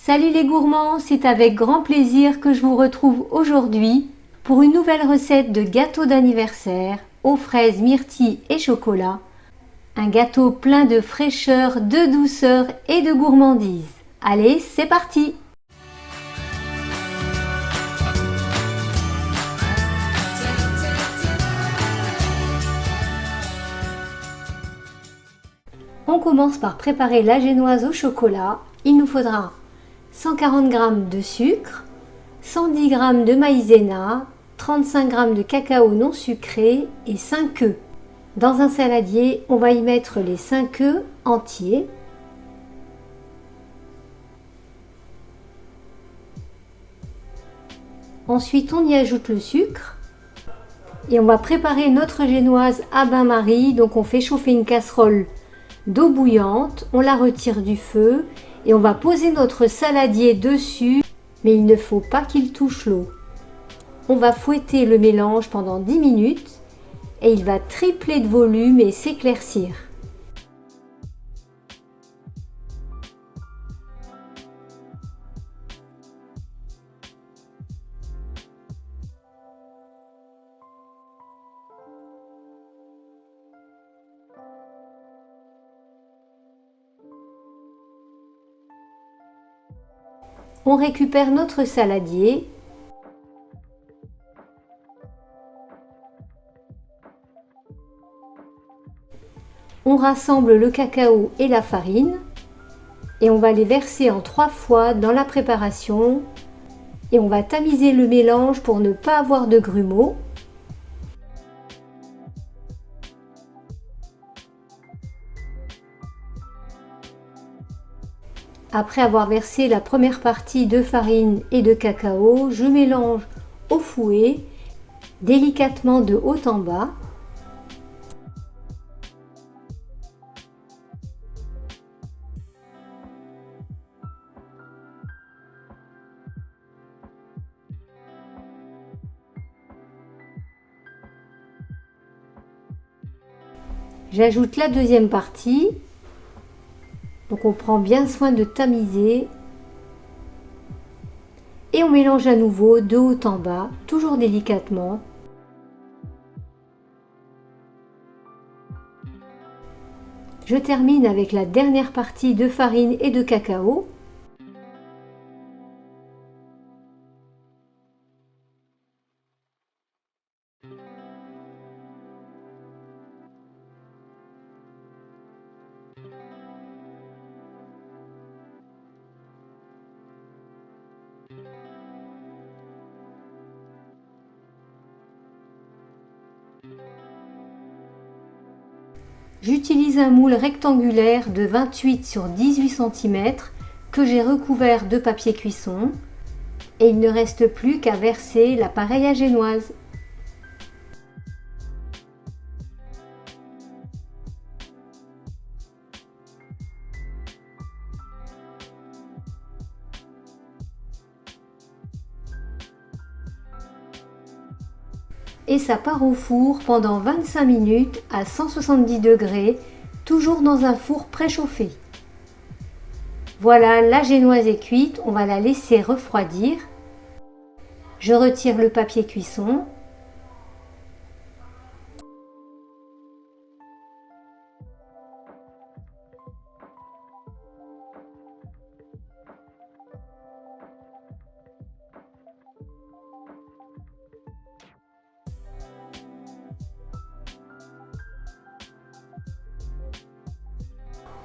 Salut les gourmands, c'est avec grand plaisir que je vous retrouve aujourd'hui pour une nouvelle recette de gâteau d'anniversaire aux fraises, myrtilles et chocolat. Un gâteau plein de fraîcheur, de douceur et de gourmandise. Allez, c'est parti! On commence par préparer la génoise au chocolat. Il nous faudra 140 g de sucre, 110 g de maïzena, 35 g de cacao non sucré et 5 œufs. Dans un saladier, on va y mettre les 5 œufs entiers. Ensuite, on y ajoute le sucre. Et on va préparer notre génoise à bain-marie. Donc on fait chauffer une casserole d'eau bouillante, on la retire du feu et on va poser notre saladier dessus, mais il ne faut pas qu'il touche l'eau. On va fouetter le mélange pendant 10 minutes et il va tripler de volume et s'éclaircir. On récupère notre saladier. On rassemble le cacao et la farine et on va les verser en 3 fois dans la préparation et on va tamiser le mélange pour ne pas avoir de grumeaux. Après avoir versé la première partie de farine et de cacao, je mélange au fouet, délicatement de haut en bas. J'ajoute la deuxième partie. Donc on prend bien soin de tamiser et on mélange à nouveau de haut en bas, toujours délicatement. Je termine avec la dernière partie de farine et de cacao. J'utilise un moule rectangulaire de 28 sur 18 cm que j'ai recouvert de papier cuisson et il ne reste plus qu'à verser l'appareil à génoise. Et ça part au four pendant 25 minutes à 170 degrés, toujours dans un four préchauffé. Voilà, la génoise est cuite, on va la laisser refroidir. Je retire le papier cuisson.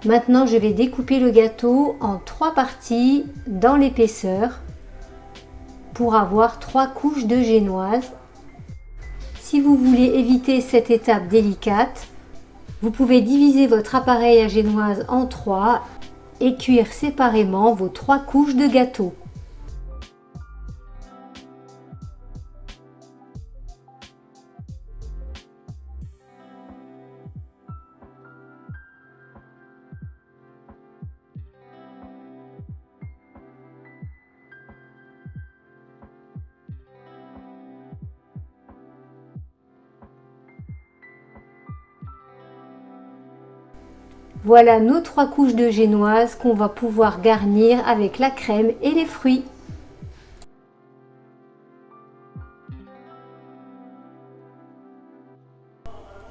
Maintenant, je vais découper le gâteau en 3 parties dans l'épaisseur pour avoir 3 couches de génoise. Si vous voulez éviter cette étape délicate, vous pouvez diviser votre appareil à génoise en 3 et cuire séparément vos 3 couches de gâteau. Voilà nos 3 couches de génoise qu'on va pouvoir garnir avec la crème et les fruits.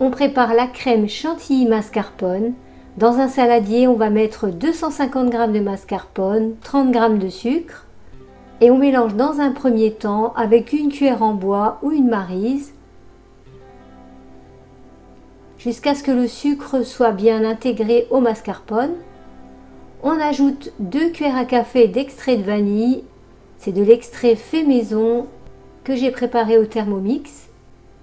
On prépare la crème chantilly mascarpone. Dans un saladier, on va mettre 250 g de mascarpone, 30 g de sucre et on mélange dans un premier temps avec une cuillère en bois ou une maryse jusqu'à ce que le sucre soit bien intégré au mascarpone. On ajoute 2 cuillères à café d'extrait de vanille. C'est de l'extrait fait maison que j'ai préparé au Thermomix.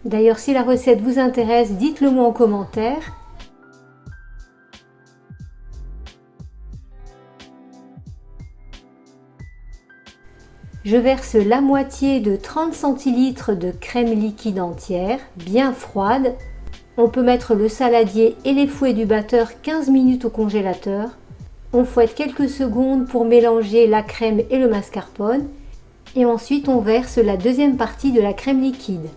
D'ailleurs, si la recette vous intéresse, dites-le moi en commentaire. Je verse la moitié de 30 centilitres de crème liquide entière, bien froide. On peut mettre le saladier et les fouets du batteur 15 minutes au congélateur. On fouette quelques secondes pour mélanger la crème et le mascarpone. Et ensuite, on verse la deuxième partie de la crème liquide.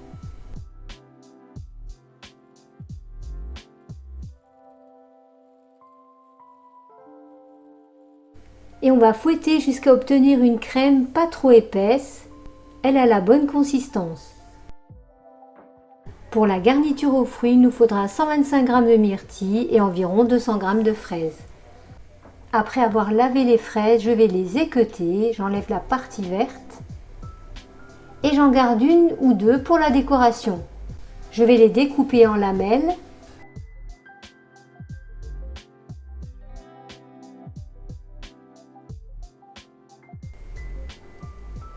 Et on va fouetter jusqu'à obtenir une crème pas trop épaisse. Elle a la bonne consistance. Pour la garniture aux fruits, il nous faudra 125 g de myrtilles et environ 200 g de fraises. Après avoir lavé les fraises, je vais les équeuter, j'enlève la partie verte et j'en garde une ou deux pour la décoration. Je vais les découper en lamelles.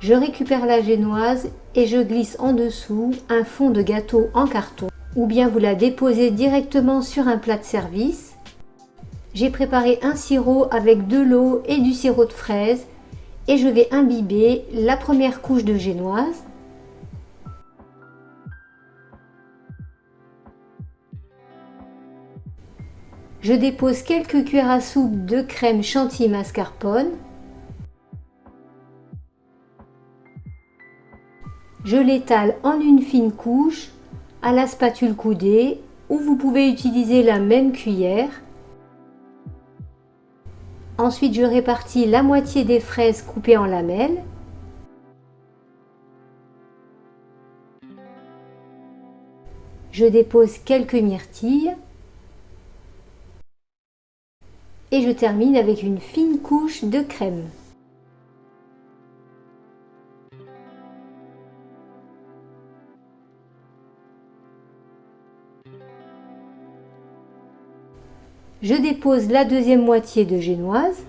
Je récupère la génoise et je glisse en dessous un fond de gâteau en carton ou bien vous la déposez directement sur un plat de service. J'ai préparé un sirop avec de l'eau et du sirop de fraise et je vais imbiber la première couche de génoise. Je dépose quelques cuillères à soupe de crème chantilly mascarpone. Je l'étale en une fine couche à la spatule coudée ou vous pouvez utiliser la même cuillère. Ensuite, je répartis la moitié des fraises coupées en lamelles. Je dépose quelques myrtilles. Et je termine avec une fine couche de crème. Je dépose la deuxième moitié de génoise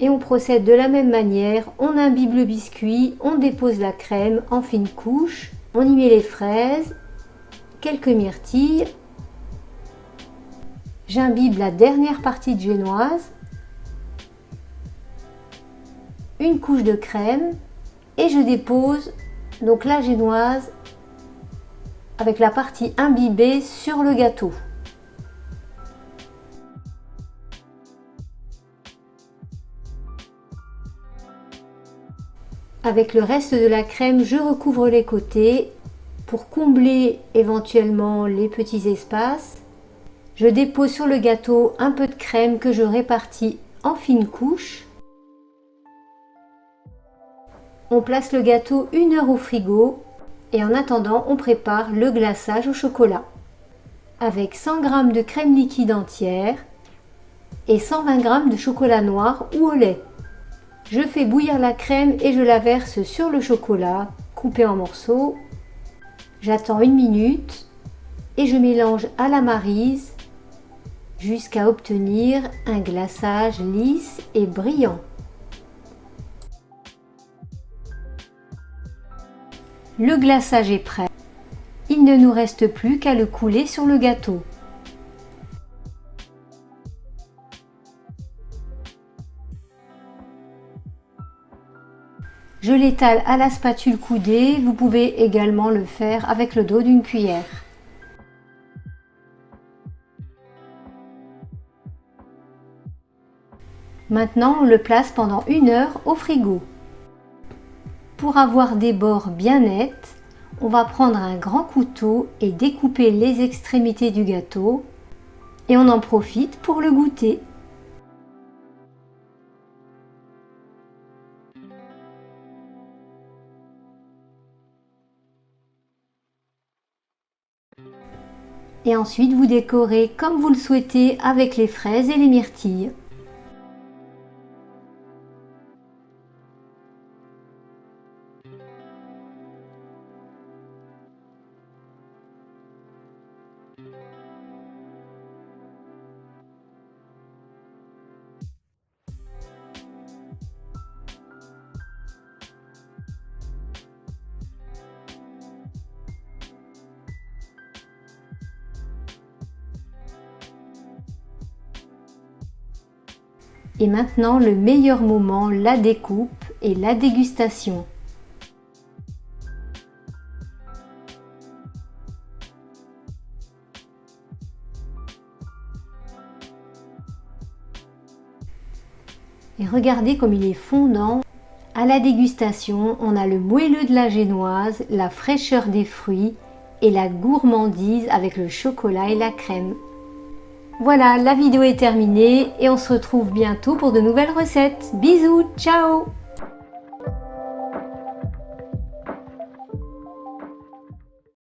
et on procède de la même manière. On imbibe le biscuit, on dépose la crème en fine couche, on y met les fraises, quelques myrtilles. J'imbibe la dernière partie de génoise, une couche de crème et je dépose donc la génoise avec la partie imbibée sur le gâteau. Avec le reste de la crème, je recouvre les côtés pour combler éventuellement les petits espaces. Je dépose sur le gâteau un peu de crème que je répartis en fines couches. On place le gâteau 1 heure au frigo et en attendant, on prépare le glaçage au chocolat. Avec 100 g de crème liquide entière et 120 g de chocolat noir ou au lait. Je fais bouillir la crème et je la verse sur le chocolat coupé en morceaux. J'attends 1 minute et je mélange à la maryse jusqu'à obtenir un glaçage lisse et brillant. Le glaçage est prêt. Il ne nous reste plus qu'à le couler sur le gâteau. Je l'étale à la spatule coudée, vous pouvez également le faire avec le dos d'une cuillère. Maintenant, on le place pendant 1 heure au frigo. Pour avoir des bords bien nets, on va prendre un grand couteau et découper les extrémités du gâteau. et on en profite pour le goûter. Et ensuite vous décorez comme vous le souhaitez avec les fraises et les myrtilles. Et maintenant le meilleur moment, la découpe et la dégustation. Et regardez comme il est fondant. À la dégustation, on a le moelleux de la génoise, la fraîcheur des fruits et la gourmandise avec le chocolat et la crème. Voilà, la vidéo est terminée et on se retrouve bientôt pour de nouvelles recettes. Bisous, ciao!